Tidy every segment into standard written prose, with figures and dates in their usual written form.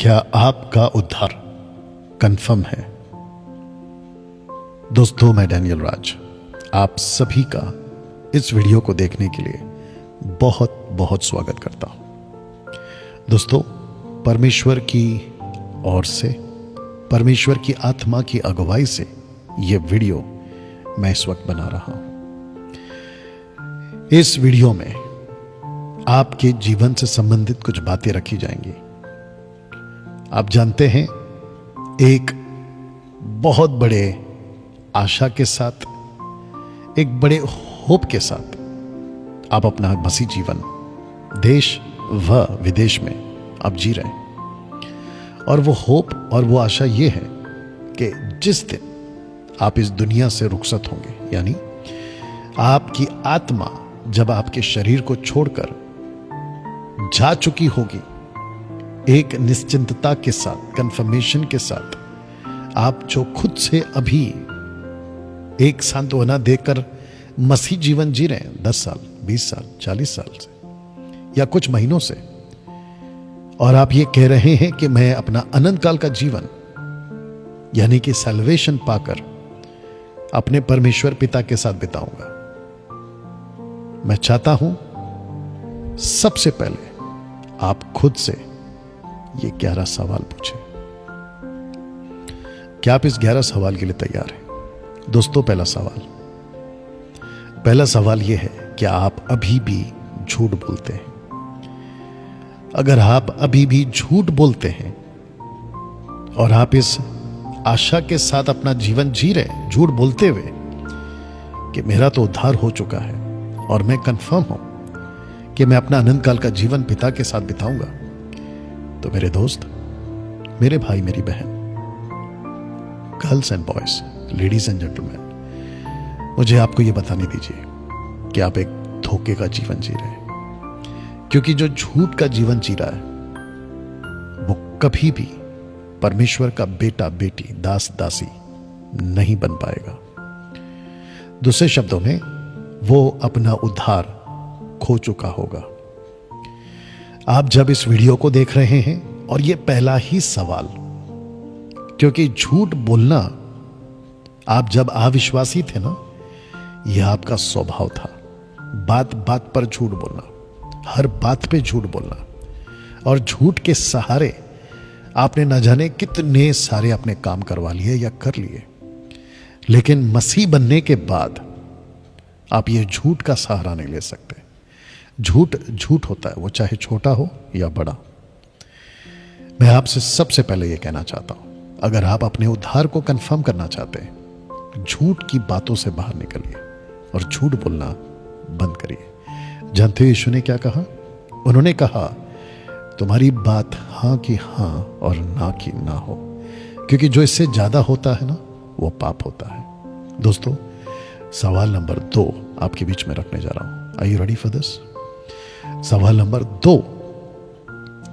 क्या आपका उद्धार कंफर्म है? दोस्तों, मैं डैनियल राज आप सभी का इस वीडियो को देखने के लिए बहुत बहुत स्वागत करता हूं। दोस्तों, परमेश्वर की ओर से, परमेश्वर की आत्मा की अगुवाई से यह वीडियो मैं इस वक्त बना रहा हूं। इस वीडियो में आपके जीवन से संबंधित कुछ बातें रखी जाएंगी। आप जानते हैं, एक बहुत बड़े आशा के साथ, एक बड़े होप के साथ आप अपना मसीह जीवन देश व विदेश में आप जी रहे हैं। और वो होप और वो आशा ये है कि जिस दिन आप इस दुनिया से रुखसत होंगे, यानी आपकी आत्मा जब आपके शरीर को छोड़कर जा चुकी होगी, एक निश्चिंतता के साथ, कंफर्मेशन के साथ, आप जो खुद से अभी एक सांत्वना देकर मसीह जीवन जी रहे हैं 10 साल, 20 साल, 40 साल से या कुछ महीनों से, और आप ये कह रहे हैं कि मैं अपना अनंत काल का जीवन यानी कि सैल्वेशन पाकर अपने परमेश्वर पिता के साथ बिताऊंगा। मैं चाहता हूं सबसे पहले आप खुद से ये 11 सवाल पूछें। क्या आप इस 11 सवाल के लिए तैयार हैं? दोस्तों, पहला सवाल यह है, क्या आप अभी भी झूठ बोलते हैं? अगर आप अभी भी झूठ बोलते हैं और आप इस आशा के साथ अपना जीवन जी रहे हैं, झूठ बोलते हुए कि मेरा तो उद्धार हो चुका है और मैं कंफर्म हूं कि मैं अपना अनंत काल का जीवन पिता के साथ बिताऊंगा, तो मेरे दोस्त, मेरे भाई, मेरी बहन, girls and boys, ladies and gentleman, मुझे आपको यह बताने दीजिए कि आप एक धोखे का जीवन जी रहे हैं। क्योंकि जो झूठ का जीवन जी रहा है वो कभी भी परमेश्वर का बेटा, बेटी, दास, दासी नहीं बन पाएगा। दूसरे शब्दों में, वो अपना उद्धार खो चुका होगा। आप जब इस वीडियो को देख रहे हैं, और ये पहला ही सवाल, क्योंकि झूठ बोलना, आप जब अविश्वासी थे ना, यह आपका स्वभाव था। बात बात पर झूठ बोलना, हर बात पे झूठ बोलना, और झूठ के सहारे आपने न जाने कितने सारे अपने काम करवा लिए या कर लिए। लेकिन मसीह बनने के बाद आप ये झूठ का सहारा नहीं ले सकते। झूठ झूठ होता है, वो चाहे छोटा हो या बड़ा। मैं आपसे सबसे पहले ये कहना चाहता हूं, अगर आप अपने उद्धार को कंफर्म करना चाहते हैं, झूठ की बातों से बाहर निकलिए और झूठ बोलना बंद करिए। जानते हो यीशु ने क्या कहा? उन्होंने कहा, तुम्हारी बात हां की हां और ना की ना हो, क्योंकि जो इससे ज्यादा होता है ना, वो पाप होता है। दोस्तों, सवाल नंबर 2 आपके बीच में रखने जा रहा हूं। Are you ready for this? सवाल नंबर 2,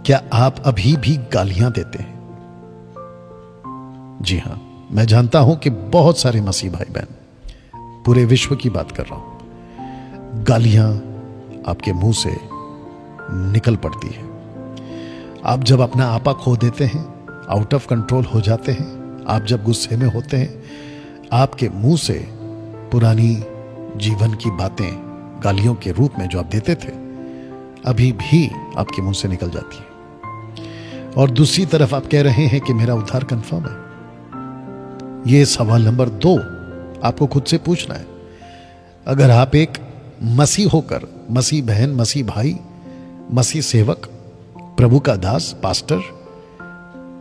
क्या आप अभी भी गालियां देते हैं? जी हां, मैं जानता हूं कि बहुत सारे मसीह भाई बहन, पूरे विश्व की बात कर रहा हूं, गालियां आपके मुंह से निकल पड़ती है। आप जब अपना आपा खो देते हैं, आउट ऑफ कंट्रोल हो जाते हैं, आप जब गुस्से में होते हैं, आपके मुंह से पुरानी जीवन की बातें गालियों के रूप में जो आप देते थे, अभी भी आपके मुंह से निकल जाती है। और दूसरी तरफ आप कह रहे हैं कि मेरा उद्धार कंफर्म है। यह सवाल नंबर 2 आपको खुद से पूछना है। अगर आप एक मसीह होकर, मसीह बहन, मसीह भाई, मसीह सेवक, प्रभु का दास, पास्टर,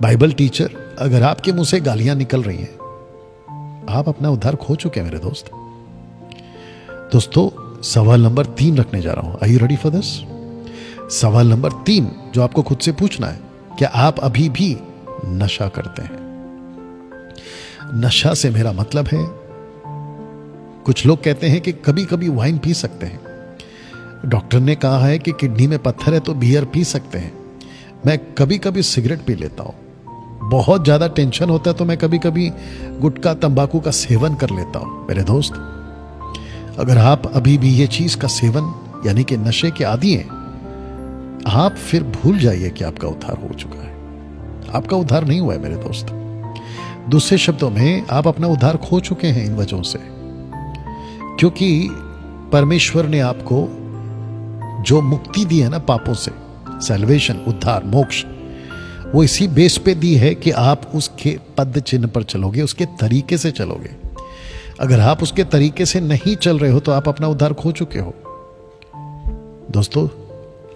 बाइबल टीचर, अगर आपके मुंह से गालियां निकल रही हैं, आप अपना उद्धार खो चुके हैं मेरे दोस्त। दोस्तों, सवाल नंबर 3 रखने जा रहा हूं। Are you ready for this? सवाल नंबर 3 जो आपको खुद से पूछना है, क्या आप अभी भी नशा करते हैं? नशा से मेरा मतलब है, कुछ लोग कहते हैं कि कभी कभी वाइन पी सकते हैं। डॉक्टर ने कहा है कि किडनी में पत्थर है तो बियर पी सकते हैं। मैं कभी कभी सिगरेट पी लेता हूं। बहुत ज्यादा टेंशन होता है तो मैं कभी कभी गुटखा, तंबाकू का सेवन कर लेता हूं। मेरे दोस्त, अगर आप अभी भी ये चीज का सेवन यानी कि नशे के आदी हैं, आप फिर भूल जाइए कि आपका उद्धार हो चुका है। आपका उद्धार नहीं हुआ है मेरे दोस्त। दूसरे शब्दों में, आप अपना उद्धार खो चुके हैं इन वजहों से, क्योंकि परमेश्वर ने आपको जो मुक्ति दी है ना पापों से, सैल्वेशन, उद्धार, मोक्ष, वो इसी बेस पे दी है कि आप उसके पद चिन्ह पर चलोगे, उसके तरीके से चलोगे। अगर आप उसके तरीके से नहीं चल रहे हो तो आप अपना उद्धार खो चुके हो। दोस्तों,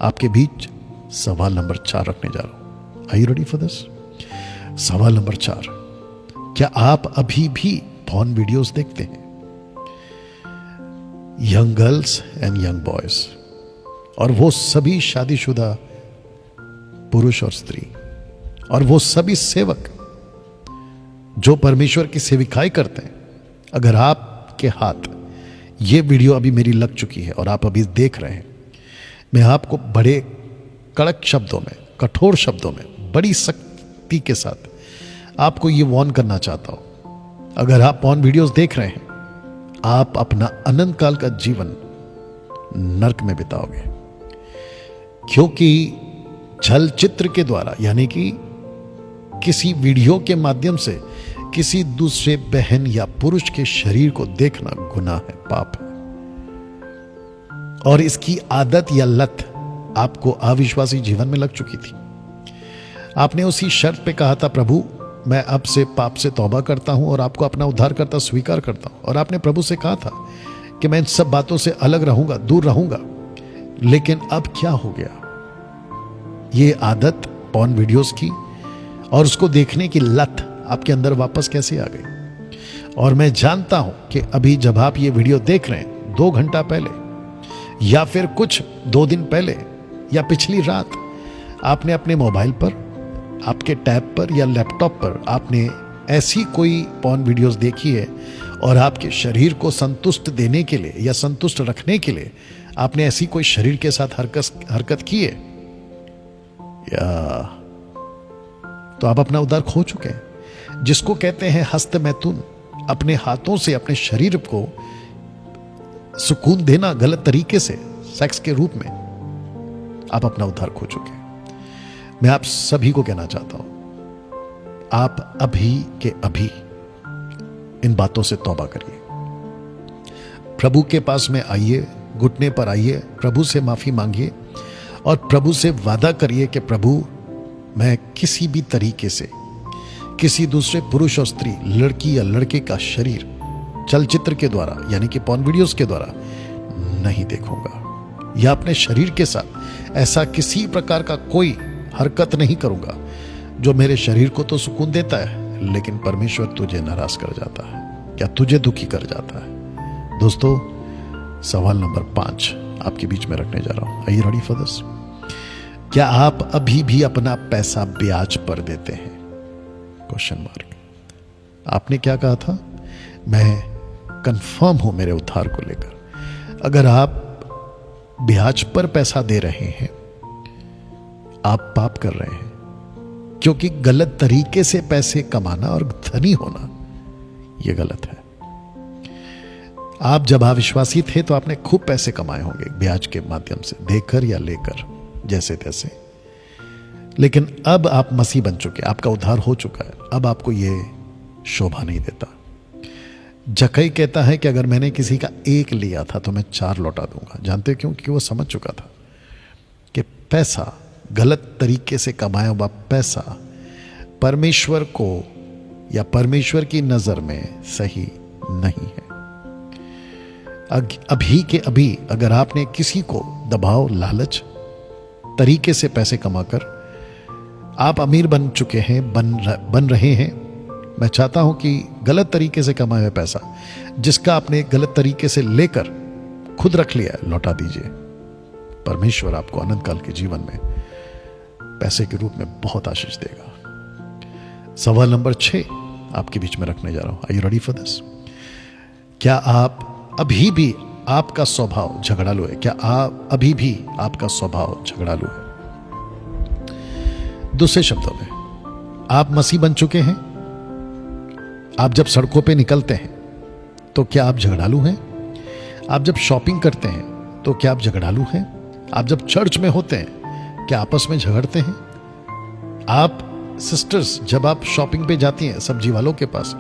आपके बीच सवाल नंबर 4 रखने जा रहा हूं। Are you ready for this? सवाल नंबर 4, क्या आप अभी भी पॉर्न वीडियोस देखते हैं? Young girls and young boys, और वो सभी शादीशुदा पुरुष और स्त्री, और वो सभी सेवक जो परमेश्वर की सेविकाई करते हैं, अगर आपके हाथ ये वीडियो अभी मेरी लग चुकी है और आप अभी देख रहे हैं, मैं आपको बड़े कड़क शब्दों में, कठोर शब्दों में, बड़ी सख्ती के साथ आपको ये वार्न करना चाहता हूं। अगर आप पॉर्न वीडियोस देख रहे हैं, आप अपना अनंत काल का जीवन नरक में बिताओगे, क्योंकि चलचित्र के द्वारा, यानी कि किसी वीडियो के माध्यम से किसी दूसरे बहन या पुरुष के शरीर को देखना गुनाह है, पाप है। और इसकी आदत या लत आपको अविश्वासी जीवन में लग चुकी थी। आपने उसी शर्त पे कहा था, प्रभु मैं अब से पाप से तौबा करता हूं और आपको अपना उद्धारकर्ता स्वीकार करता हूं। और आपने प्रभु से कहा था कि मैं इन सब बातों से अलग रहूंगा, दूर रहूंगा। लेकिन अब क्या हो गया? ये आदत पॉर्न वीडियोस की और उसको देखने की लत आपके अंदर वापस कैसे आ गई? और मैं जानता हूं कि अभी जब आप ये वीडियो देख रहे हैं, 2 घंटा पहले या फिर कुछ 2 दिन पहले या पिछली रात, आपने अपने मोबाइल पर, आपके टैब पर या लैपटॉप पर आपने ऐसी कोई पॉर्न वीडियोस देखी है और आपके शरीर को संतुष्ट देने के लिए या संतुष्ट रखने के लिए आपने ऐसी कोई शरीर के साथ हरकत की है, या तो आप अपना उद्धार खो चुके हैं। जिसको कहते हैं हस्त मैथुन, अपने हाथों से अपने शरीर को सुकून देना गलत तरीके से, सेक्स के रूप में, आप अपना उद्धार खो चुके हैं। मैं आप सभी को कहना चाहता हूं, आप अभी के अभी इन बातों से तौबा करिए। प्रभु के पास में आइए, घुटने पर आइए, प्रभु से माफी मांगिए और प्रभु से वादा करिए कि प्रभु मैं किसी भी तरीके से किसी दूसरे पुरुष और स्त्री, लड़की या लड़के का शरीर चलचित्र के द्वारा, यानी कि पॉर्न वीडियोस के द्वारा नहीं देखूंगा, या अपने शरीर के साथ ऐसा किसी प्रकार का कोई हरकत नहीं करूंगा जो मेरे शरीर को तो सुकून देता है लेकिन परमेश्वर तुझे नाराज कर जाता है या तुझे दुखी कर जाता है। दोस्तों, सवाल नंबर 5 आपके बीच में रखने जा रहा हूं। Are you ready for this? क्या आप अभी भी अपना पैसा ब्याज पर देते हैं? Question mark. आपने क्या कहा था? मैं कंफर्म हूं मेरे उद्धार को लेकर। अगर आप ब्याज पर पैसा दे रहे हैं, आप पाप कर रहे हैं, क्योंकि गलत तरीके से पैसे कमाना और धनी होना यह गलत है। आप जब अविश्वासी थे तो आपने खूब पैसे कमाए होंगे ब्याज के माध्यम से, देकर या लेकर, जैसे तैसे। लेकिन अब आप मसीह बन चुके, आपका उद्धार हो चुका है, अब आपको यह शोभा नहीं देता। जक्कई कहता है कि अगर मैंने किसी का 1 लिया था तो मैं 4 लौटा दूंगा। जानते हो क्यों? क्योंकि वो समझ चुका था कि पैसा, गलत तरीके से कमाया हुआ पैसा परमेश्वर को या परमेश्वर की नजर में सही नहीं है। अभी के अभी अगर आपने किसी को दबाव, लालच तरीके से पैसे कमाकर आप अमीर बन चुके हैं, बन रहे हैं, मैं चाहता हूं कि गलत तरीके से कमाया हुआ पैसा जिसका आपने गलत तरीके से लेकर खुद रख लिया, लौटा दीजिए। परमेश्वर आपको अनंत काल के जीवन में पैसे के रूप में बहुत आशीष देगा। सवाल नंबर 6 आपके बीच में रखने जा रहा हूं। Are you ready for this? क्या आप अभी भी, आपका स्वभाव झगड़ालू है? क्या आप अभी भी आपका स्वभाव झगड़ालू है? दूसरे शब्दों में, आप मसीह बन चुके हैं, आप जब सड़कों पे निकलते हैं तो क्या आप झगड़ालू हैं? आप जब शॉपिंग करते हैं तो क्या आप झगड़ालू हैं? आप जब चर्च में होते हैं क्या आपस में झगड़ते हैं? आप सिस्टर्स जब आप शॉपिंग पे जाती हैं सब्जी वालों के पास,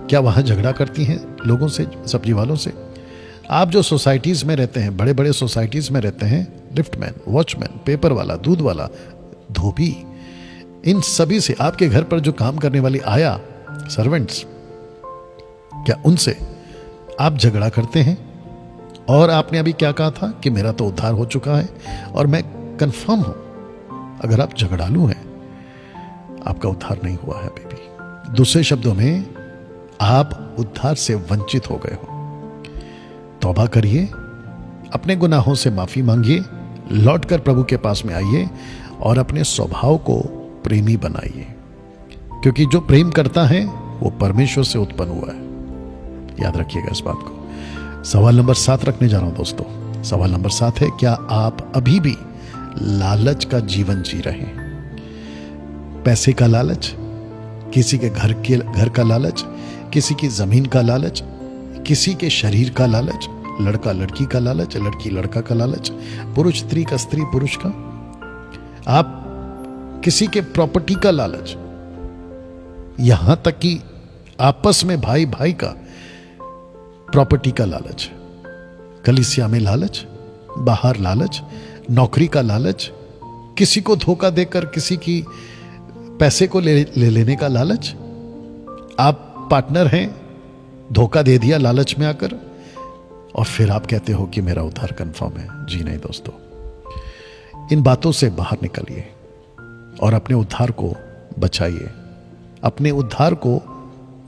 क्या वहां झगड़ा करती हैं लोगों से, सब्जी वालों से? आप जो सोसाइटीज में रहते हैं, बड़े बड़े सोसाइटीज में रहते हैं, लिफ्टमैन, वॉचमैन, पेपर वाला, दूध वाला, धोबी, इन सभी से, आपके घर पर जो काम करने वाली आया, सर्वेंट्स, क्या उनसे आप झगड़ा करते हैं? और आपने अभी क्या कहा था कि मेरा तो उद्धार हो चुका है और मैं कंफर्म हूं। अगर आप झगड़ालू हैं, आपका उद्धार नहीं हुआ है अभी भी। दूसरे शब्दों में, आप उद्धार से वंचित हो गए हो। तौबा करिए, अपने गुनाहों से माफी मांगिए, लौटकर प्रभु के पास में आइए और अपने स्वभाव को प्रेमी बनाइए, क्योंकि जो प्रेम करता है वो परमेश्वर से उत्पन्न हुआ है। याद रखिएगा इस बात को। सवाल नंबर 7 रखने जा रहा हूं दोस्तों। सवाल नंबर 7 है, क्या आप अभी भी लालच का जीवन जी रहे हैं? पैसे का लालच, किसी के घर का लालच, किसी की जमीन का लालच, किसी के शरीर का लालच, लड़का लड़की का लालच, लड़की लड़का का लालच, पुरुष स्त्री का, स्त्री पुरुष का, आप किसी के प्रॉपर्टी का लालच, यहां तक कि आपस में भाई भाई का प्रॉपर्टी का लालच, कलीसिया में लालच, बाहर लालच, नौकरी का लालच, किसी को धोखा देकर किसी की पैसे को ले लेने का लालच। आप पार्टनर हैं, धोखा दे दिया लालच में आकर, और फिर आप कहते हो कि मेरा उद्धार कंफर्म है। जी नहीं दोस्तों, इन बातों से बाहर निकलिए और अपने उद्धार को बचाइए, अपने उद्धार को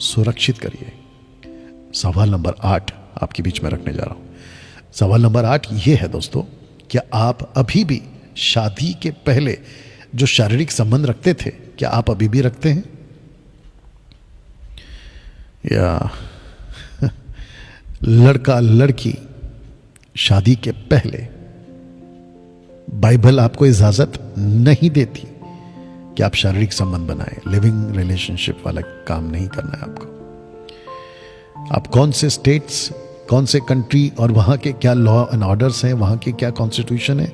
सुरक्षित करिए। सवाल नंबर 8 आपके बीच में रखने जा रहा हूं। सवाल नंबर 8 यह है दोस्तों, क्या आप अभी भी शादी के पहले जो शारीरिक संबंध रखते थे, क्या आप अभी भी रखते हैं? या लड़का लड़की शादी के पहले, बाइबल आपको इजाजत नहीं देती कि आप शारीरिक संबंध बनाएं, लिविंग रिलेशनशिप वाला काम नहीं करना है आपको। आप कौन से स्टेट्स, कौन से कंट्री और वहां के क्या लॉ एंड ऑर्डर्स हैं, वहां की क्या कॉन्स्टिट्यूशन है,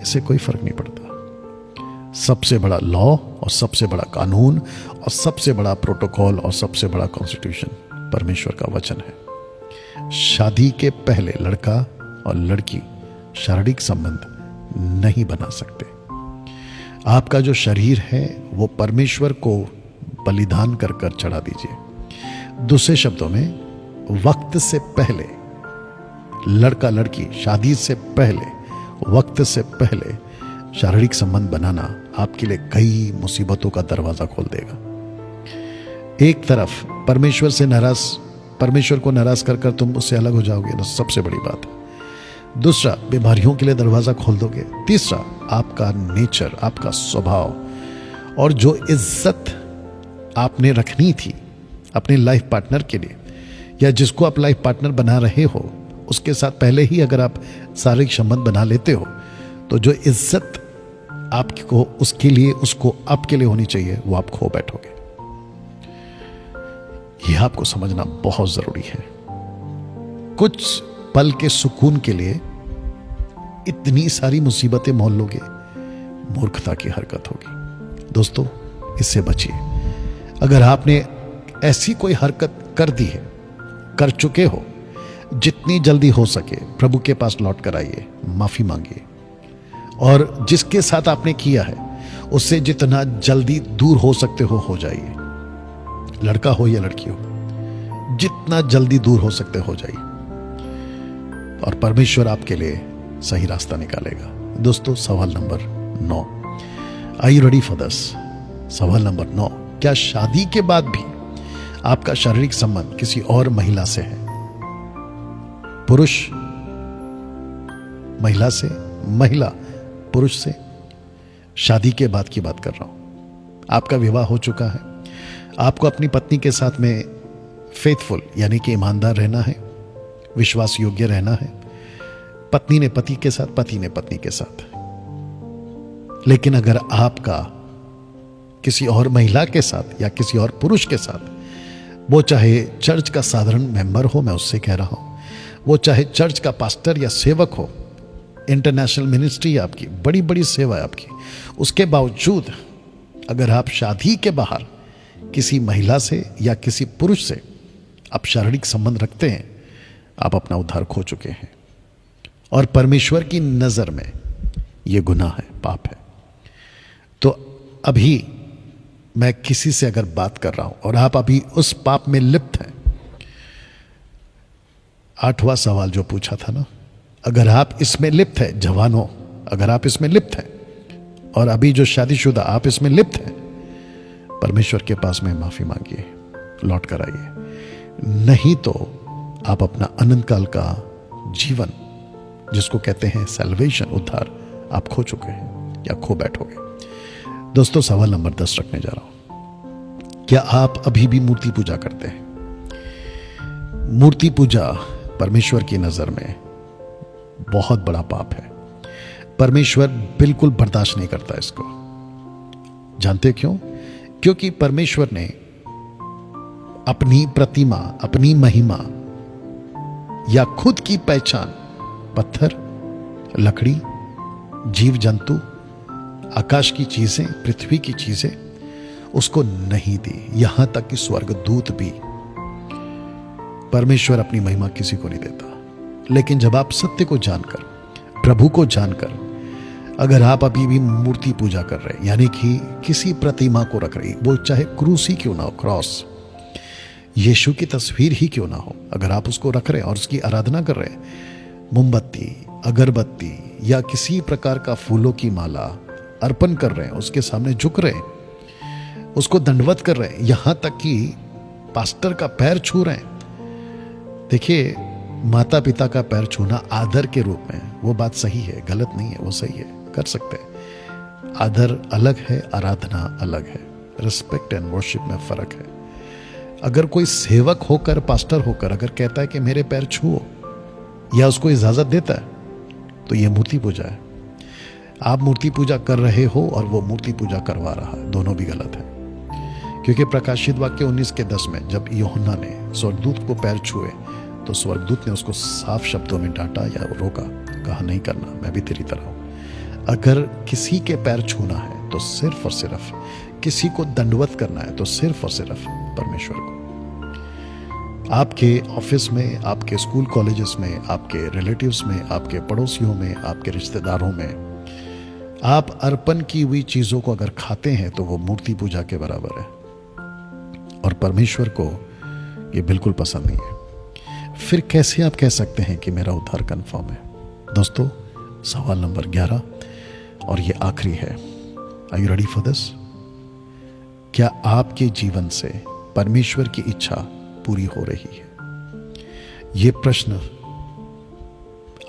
इससे कोई फर्क नहीं पड़ता। सबसे बड़ा लॉ और सबसे बड़ा कानून और सबसे बड़ा प्रोटोकॉल और सबसे बड़ा कॉन्स्टिट्यूशन परमेश्वर का वचन है। शादी के पहले लड़का और लड़की शारीरिक संबंध नहीं बना सकते। आपका जो शरीर है वो परमेश्वर को बलिदान कर कर चढ़ा दीजिए। दूसरे शब्दों में, वक्त से पहले लड़का लड़की, शादी से पहले, वक्त से पहले शारीरिक संबंध बनाना आपके लिए कई मुसीबतों का दरवाजा खोल देगा। एक तरफ परमेश्वर को नाराज कर कर तुम उससे अलग हो जाओगे, तो सबसे बड़ी बात है। दूसरा, बीमारियों के लिए दरवाजा खोल दोगे। तीसरा, आपका नेचर, आपका स्वभाव और जो इज्जत आपने रखनी थी अपने लाइफ पार्टनर के लिए, या जिसको आप लाइफ पार्टनर बना रहे हो, उसके साथ पहले ही अगर आप शारीरिक संबंध बना लेते हो, तो जो इज्जत आपको उसके लिए, उसको आपके लिए होनी चाहिए, वो आप खो बैठोगे। यह आपको समझना बहुत जरूरी है। कुछ पल के सुकून के लिए इतनी सारी मुसीबतें मोल लोगे, मूर्खता की हरकत होगी। दोस्तों, इससे बचिए। अगर आपने ऐसी कोई हरकत कर दी है, कर चुके हो, जितनी जल्दी हो सके प्रभु के पास लौट कर आइए, माफी मांगिए, और जिसके साथ आपने किया है उससे जितना जल्दी दूर हो सकते हो जाइए। लड़का हो या लड़की हो, जितना जल्दी दूर हो सकते हो जाइए, और परमेश्वर आपके लिए सही रास्ता निकालेगा। दोस्तों, सवाल number 9, are you ready for this? सवाल नंबर 9, क्या शादी के बाद भी आपका शारीरिक संबंध किसी और महिला से है? पुरुष महिला से, महिला पुरुष से। शादी के बाद की बात कर रहा हूं। आपका विवाह हो चुका है, आपको अपनी पत्नी के साथ में फेथफुल यानी कि ईमानदार रहना है, विश्वास योग्य रहना है। पत्नी ने पति के साथ, पति ने पत्नी के साथ। लेकिन अगर आपका किसी और महिला के साथ या किसी और पुरुष के साथ, वो चाहे चर्च का साधारण मेंबर हो, मैं उससे कह रहा हूं, वो चाहे चर्च का पास्टर या सेवक हो, इंटरनेशनल मिनिस्ट्री आपकी, बड़ी बड़ी सेवा है आपकी, उसके बावजूद अगर आप शादी के बाहर किसी महिला से या किसी पुरुष से आप शारीरिक संबंध रखते हैं, आप अपना उद्धार खो चुके हैं। और परमेश्वर की नजर में यह गुनाह है, पाप है। तो अभी मैं किसी से अगर बात कर रहा हूं और आप अभी उस पाप में लिप्त हैं, 8वां सवाल जो पूछा था ना, अगर आप इसमें लिप्त है, जवानों, अगर आप इसमें लिप्त हैं और अभी जो शादीशुदा आप इसमें लिप्त हैं, परमेश्वर के पास में माफी मांगिए, लौट कर आइए। नहीं तो आप अपना अनंत काल का जीवन, जिसको कहते हैं सैल्वेशन, उद्धार, आप खो चुके हैं या खो बैठोगे। दोस्तों, सवाल नंबर 10 रखने जा रहा हूं। क्या आप अभी भी मूर्ति पूजा करते हैं? मूर्ति पूजा परमेश्वर की नजर में बहुत बड़ा पाप है। परमेश्वर बिल्कुल बर्दाश्त नहीं करता इसको। जानते क्यों? क्योंकि परमेश्वर ने अपनी प्रतिमा, अपनी महिमा या खुद की पहचान पत्थर, लकड़ी, जीव जंतु, आकाश की चीजें, पृथ्वी की चीजें उसको नहीं दी। यहां तक कि स्वर्गदूत भी परमेश्वर अपनी महिमा किसी को नहीं देता। लेकिन जब आप सत्य को जानकर, प्रभु को जानकर, अगर आप अभी भी मूर्ति पूजा कर रहे हैं, यानी कि किसी प्रतिमा को रख रही, वो चाहे क्रूस ही क्यों ना हो, क्रॉस, यीशु की तस्वीर ही क्यों ना हो, अगर आप उसको रख रहे हैं और उसकी आराधना कर रहे हैं, मोमबत्ती, अगरबत्ती या किसी प्रकार का फूलों की माला अर्पण कर रहे हैं, उसके सामने झुक रहे हैं, उसको दंडवत कर रहे हैं, यहां तक कि पास्टर का पैर छू रहे हैं। देखिए, माता पिता का पैर छूना आदर के रूप में, वो बात सही है, गलत नहीं है, वो सही है, कर सकते हैं। आदर अलग है, आराधना अलग है। रिस्पेक्ट एंड वर्शिप में फर्क है। अगर कोई सेवक होकर, पास्टर होकर अगर कहता है कि मेरे पैर छुओ, या उसको इजाजत देता है, तो यह मूर्ति पूजा है। आप मूर्ति पूजा कर रहे हो और वो मूर्ति पूजा करवा रहा है, दोनों भी गलत है। क्योंकि प्रकाशित वाक्य 19:10 में जब यूहन्ना ने स्वर्गदूत को पैर छुए, तो स्वर्गदूत ने उसको साफ शब्दों में डांटा या रोका, कहा नहीं करना, मैं भी तेरी तरह हूं। अगर किसी के पैर छूना है तो सिर्फ और सिर्फ, किसी को दंडवत करना है तो सिर्फ और सिर्फ परमेश्वर को। आपके ऑफिस में, आपके स्कूल कॉलेजेस में, आपके रिलेटिव्स में, आपके पड़ोसियों में, आपके रिश्तेदारों में आप अर्पण की हुई चीजों को अगर खाते हैं तो वो मूर्ति पूजा के बराबर है, और परमेश्वर को ये बिल्कुल पसंद नहीं है। फिर कैसे आप कह सकते हैं कि मेरा उद्धार कंफर्म है? दोस्तों, सवाल नंबर 11 और ये आखिरी है। Are you ready for this? क्या आपके जीवन से परमेश्वर की इच्छा पूरी हो रही है? यह प्रश्न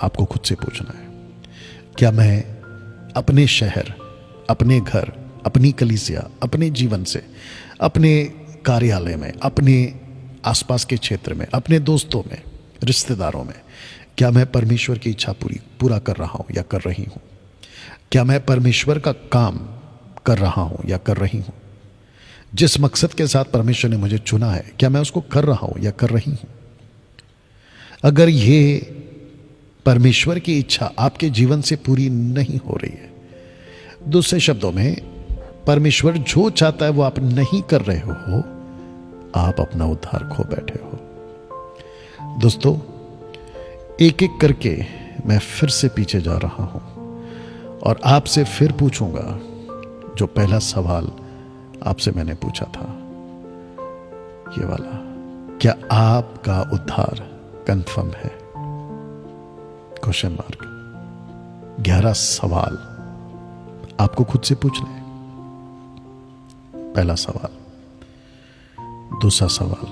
आपको खुद से पूछना है। क्या मैं अपने शहर, अपने घर, अपनी कलीसिया, अपने जीवन से, अपने कार्यालय में, अपने आसपास के क्षेत्र में, अपने दोस्तों में, रिश्तेदारों में, क्या मैं परमेश्वर की इच्छा पूरा कर रहा हूं या कर रही हूं? क्या मैं परमेश्वर का काम कर रहा हूं या कर रही हूं? जिस मकसद के साथ परमेश्वर ने मुझे चुना है, क्या मैं उसको कर रहा हूं या कर रही हूं? अगर ये परमेश्वर की इच्छा आपके जीवन से पूरी नहीं हो रही है, दूसरे शब्दों में परमेश्वर जो चाहता है वो आप नहीं कर रहे हो, आप अपना उद्धार खो बैठे हो। दोस्तों, एक एक करके मैं फिर से पीछे जा रहा हूं और आपसे फिर पूछूंगा जो पहला सवाल आपसे मैंने पूछा था, ये वाला, क्या आपका उद्धार कंफर्म है? Question mark. 11 सवाल आपको खुद से पूछने हैं। पहला सवाल, दूसरा सवाल,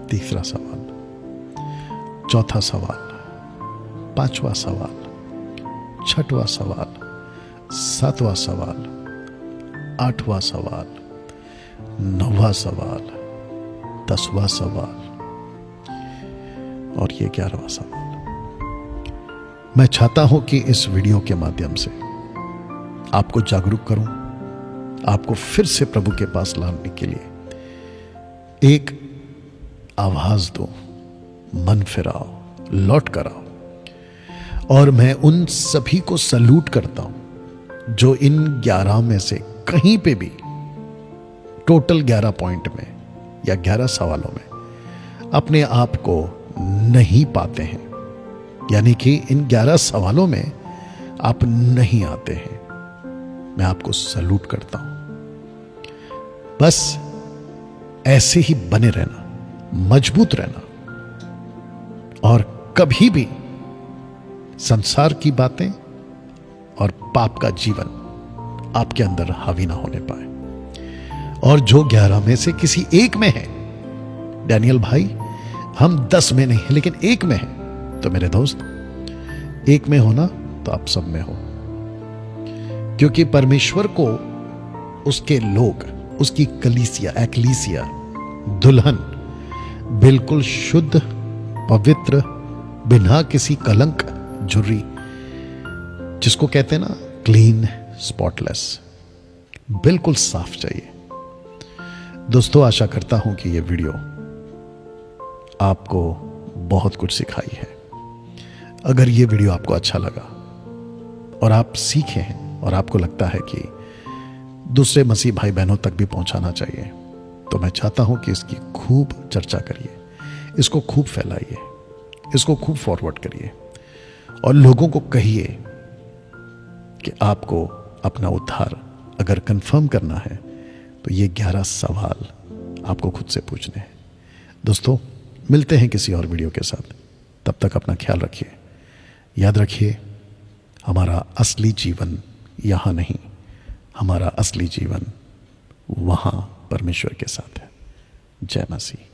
तीसरा सवाल, चौथा सवाल, पांचवा सवाल, छठवां सवाल, सातवां सवाल, आठवां सवाल, नौवां सवाल, 10वां सवाल और ये 11वां सवाल। मैं चाहता हूं कि इस वीडियो के माध्यम से आपको जागरूक करूं, आपको फिर से प्रभु के पास लाने के लिए एक आवाज दो, मन फिराओ, लौट कर आओ। और मैं उन सभी को सल्यूट करता हूं जो इन 11 में से कहीं पे भी टोटल 11 पॉइंट में या 11 सवालों में अपने आप को नहीं पाते हैं, यानी कि इन 11 सवालों में आप नहीं आते हैं, मैं आपको सैल्यूट करता हूं। बस ऐसे ही बने रहना, मजबूत रहना, और कभी भी संसार की बातें और पाप का जीवन आपके अंदर हावी ना होने पाए। और जो 11 में से किसी एक में है, डैनियल भाई हम 10 में नहीं है लेकिन एक में है, तो मेरे दोस्त एक में हो ना तो आप सब में हो, क्योंकि परमेश्वर को उसके लोग, उसकी कलीसिया, एक्लीसिया, दुल्हन बिल्कुल शुद्ध, पवित्र, बिना किसी कलंक झुर्री, जिसको कहते हैं ना क्लीन, स्पॉटलेस, बिल्कुल साफ चाहिए। दोस्तों, आशा करता हूं कि यह वीडियो आपको बहुत कुछ सिखाई है। अगर यह वीडियो आपको अच्छा लगा और आप सीखे हैं और आपको लगता है कि दूसरे मसीह भाई बहनों तक भी पहुंचाना चाहिए, तो मैं चाहता हूं कि इसकी खूब चर्चा करिए, इसको खूब फैलाइए, इसको खूब फॉरवर्ड करिए और लोगों को कहिए कि आपको अपना उद्धार अगर कंफर्म करना है तो ये 11 सवाल आपको खुद से पूछने हैं। दोस्तों, मिलते हैं किसी और वीडियो के साथ, तब तक अपना ख्याल रखिए। याद रखिए, हमारा असली जीवन यहां नहीं, हमारा असली जीवन वहां परमेश्वर के साथ है। जय मसीह।